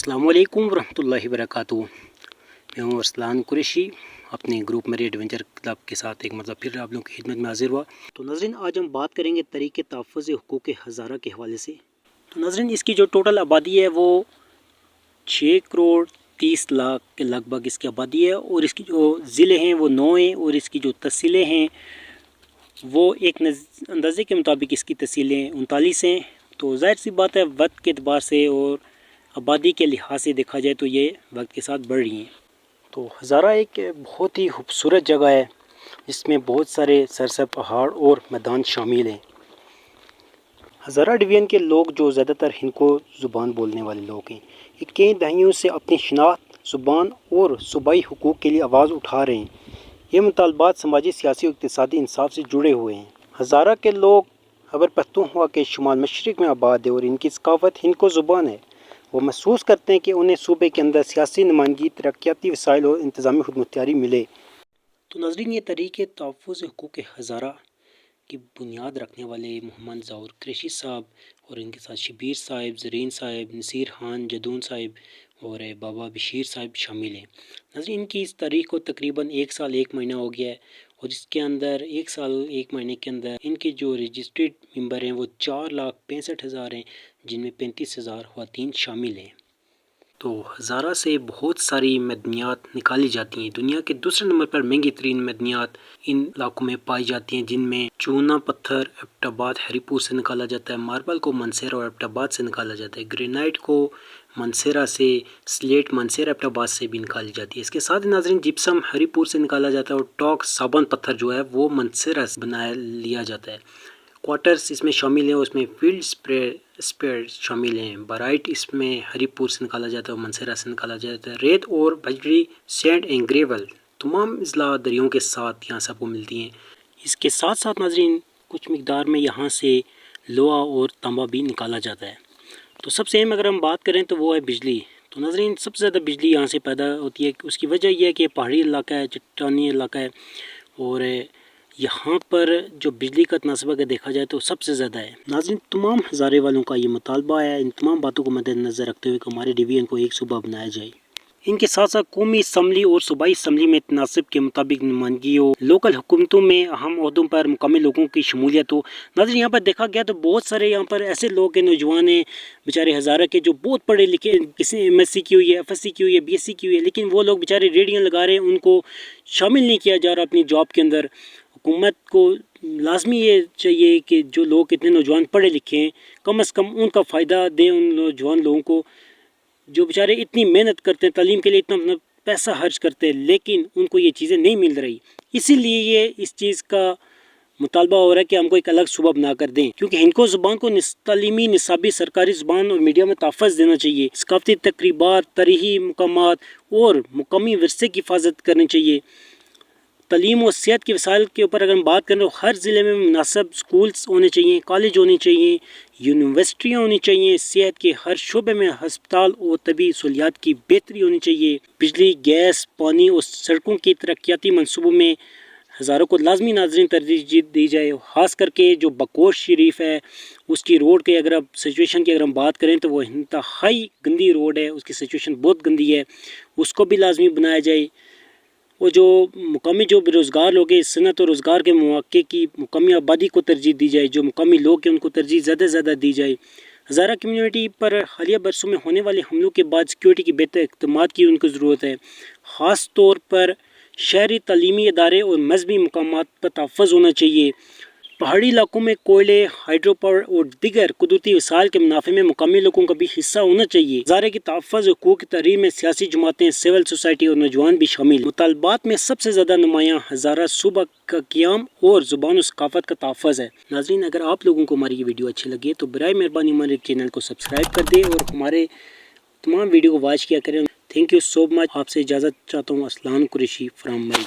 अस्सलाम वालेकुम रहमतुल्लाहि वबरकातुहू। मैं हूँ अरसलान कुरैशी, अपने ग्रुप मेरी एडवेंचर क्लब के साथ एक मतलब फिर आप लोगों की खिदमत में हाजिर हुआ। तो नाज़रीन, आज हम बात करेंगे तरीक़े तहफ़्फ़ुज़ हुकूक़ हज़ारा के हवाले से। तो नाज़रीन, इसकी जो टोटल आबादी है वो 6 करोड़ 30 लाख के लगभग इसकी आबादी है, और इसकी जो ज़िले हैं वो 9 हैं, और इसकी जो तहसीलें हैं वो एक अंदाज़े के मुताबिक इसकी तहसीलें 39 हैं। तो ज़ाहिर सी बात है, वक्त के अतबार से और आबादी के लिहाज से देखा जाए तो ये वक्त के साथ बढ़ रही हैं। तो हज़ारा एक बहुत ही खूबसूरत जगह है जिसमें बहुत सारे सरसब्ज़ पहाड़ और मैदान शामिल हैं। हज़ारा डिवीज़न के लोग जो ज़्यादातर हिंदको ज़ुबान बोलने वाले लोग हैं, ये कई दहाइयों से अपनी शिनाख्त, ज़ुबान और सूबाई हुकूक़ के लिए आवाज़ उठा रहे हैं। ये मुतालबात समाजी, सियासी और इक़्तिसादी इंसाफ से जुड़े हुए हैं। हज़ारा के लोग खैबर पख्तूनख्वा के शुमाल मशरिक़ में आबाद है और इनकी सकाफ़त हिंदको ज़ुबान है। वो महसूस करते हैं कि उन्हें सूबे के अंदर सियासी नुमाइंदगी, तरक्याती वसाइल और इंतज़ामी खुदमुख्तियारी मिले। तो नाज़रीन, ये तरीक़े तहफ़्फ़ुज़ हुकूक़ हज़ारा की बुनियाद रखने वाले मोहम्मद ज़हूर कुरैशी साहब और इनके साथ शबीर साहिब, ज़रीन साहिब, नसीर खान जदून साहिब और बाबा बशीर साहिब शामिल हैं। नाज़रीन, इनकी इस तारीख़ को तकरीबन 1 साल 1 महीना हो गया है, और इसके अंदर 1 साल 1 महीने के अंदर इनके जो रजिस्टर्ड मेंबर हैं वो 4,65,000 हैं, जिनमें 35,000 ख़वातीन शामिल हैं। तो हज़ारा से बहुत सारी मदनियात निकाली जाती हैं। दुनिया के दूसरे नंबर पर महंगी तरीन मदनियात इन इलाकों में पाई जाती हैं, जिनमें चूना पत्थर एबटाबाद हरीपुर से निकाला जाता है, मार्बल को मनसेरा और एबटाबाद से निकाला जाता है, ग्रेनाइट को मनसेरा से, स्लेट मनसेरा एबटाबाद से भी निकाली जाती है। इसके साथ नाज़रीन, जिप्सम हरीपुर से निकाला जाता है, और टॉक साबन पत्थर जो है वो मनसेरा से बनाया लिया जाता है। क्वार्टर्स इसमें शामिल हैं, उसमें फील्ड स्पेयर शामिल हैं। बाराइट इसमें हरीपुर से निकाला जाता है और मनसेरा से निकाला जाता है। रेत और बजरी, सैंड एंड ग्रेवल तमाम अजला दरियों के साथ यहाँ सबको मिलती हैं। इसके साथ साथ नाज़रीन, कुछ मिकदार में यहाँ से लोहा और तांबा भी निकाला जाता है। तो सबसे अहम अगर हम बात करें तो वो है बिजली। तो नाज़रीन, सबसे ज़्यादा बिजली यहाँ से पैदा होती है। उसकी वजह यह है कि पहाड़ी इलाका है, चट्टानी इलाका है, और यहाँ पर जो बिजली का तनासब अगर देखा जाए तो सबसे ज़्यादा है। नाज़रीन, तमाम हज़ारे वालों का ये मुतालबा है, इन तमाम बातों को मद्देनज़र रखते हुए कि हमारे डिवीज़न को एक सूबा बनाया जाए। इनके साथ साथ कौमी असम्बली और सूबाई असम्बली में तनासिब के मुताबिक नुमाइंदगी हो, लोकल हुकूमतों में अहम ओहदों पर मुकामी लोगों की शमूलियत हो। नाज़रीन, यहाँ पर देखा गया तो बहुत सारे यहाँ पर ऐसे लोग हैं, नौजवान हैं बेचारे हज़ारा के, जो बहुत पढ़े लिखे, किसी MSc की हुई है, FSc की हुई है, BSc की हुई है, लेकिन वो लोग बेचारे रेडियाँ लगा रहे हैं, उनको शामिल नहीं किया जा रहा अपनी जॉब के अंदर। हुकूमत को लाजमी ये चाहिए कि जो लोग इतने नौजवान पढ़े लिखे हैं, कम अज़ कम उनका फ़ायदा दें उन नौजवान लोगों को जो बेचारे इतनी मेहनत करते हैं, तालीम के लिए इतना पैसा खर्च करते हैं, लेकिन उनको ये चीज़ें नहीं मिल रही। इसीलिए ये इस चीज़ का मुतालबा हो रहा है कि हमको एक अलग सूबा बना कर दें, क्योंकि हिंदको ज़ुबान को तालीमी, निसाबी, सरकारी ज़ुबान और मीडिया में तहफ़्फ़ुज़ देना चाहिए। सकाफ़ती तकरीबात, तारीख़ी मकामात और मुकामी विरसे की हिफाजत करनी चाहिए। तालीम और सेहत के वसाइल के ऊपर अगर हम बात करें तो हर ज़िले में मुनासिब स्कूल्स होने चाहिए, कॉलेज होने चाहिए, यूनिवर्सिटियाँ होनी चाहिए, सेहत के हर शोबे में हस्पताल और तबी सहूलियात की बेहतरी होनी चाहिए। बिजली, गैस, पानी और सड़कों की तरक्याती मनसूबों में हज़ारों को लाजमी नाज़रीन तरजीह दी जाए। ख़ास करके जो बकोश शरीफ है उसकी रोड के अगर आप सिचुएशन की अगर हम बात करें तो वो इंतहाई गंदी रोड है, उसकी सिचुएशन बहुत गंदी है, उसको भी लाजमी बनाया जाए। वो जो मुकामी जो बेरोज़गार लोग हैं, सनत और रोज़गार के मौके की मुकामी आबादी को तरजीह दी जाए, जो मुकामी लोग हैं उनको तरजीह ज़्यादा से ज़्यादा दी जाए। हज़ारा कम्यूनिटी पर हालिया बरसों में होने वाले हमलों के बाद सिक्योरिटी की बेहतर इक़दामात की उनको ज़रूरत है। ख़ास तौर पर शहरी तालीमी इदारे और मजहबी मकामात पर तहफ़्फ़ुज़ होना चाहिए। पहाड़ी इलाकों में कोयले, हाइड्रो पावर और दीगर कुदरती वसाइल के मुनाफे में मुकामी लोगों का भी हिस्सा होना चाहिए। हज़ारे की तहफ़्फ़ुज़ हुकूक़ की तहरीर में सियासी जमातें, सिविल सोसाइटी और नौजवान भी शामिल। मुतालबात में सबसे ज़्यादा नुमायाँ हज़ारा सूबा का क़याम और ज़ुबान और सकाफ़त का तहफ़्फ़ुज़ है। नाज़रीन, अगर आप लोगों को हमारी ये वीडियो अच्छी लगी तो बराए मेहरबानी हमारे चैनल को सब्सक्राइब कर दें और हमारे तमाम वीडियो को वॉच किया करें। Thank you so much. आपसे इजाज़त चाहता हूँ। अरसलान कुरैशी फ्राम मरी।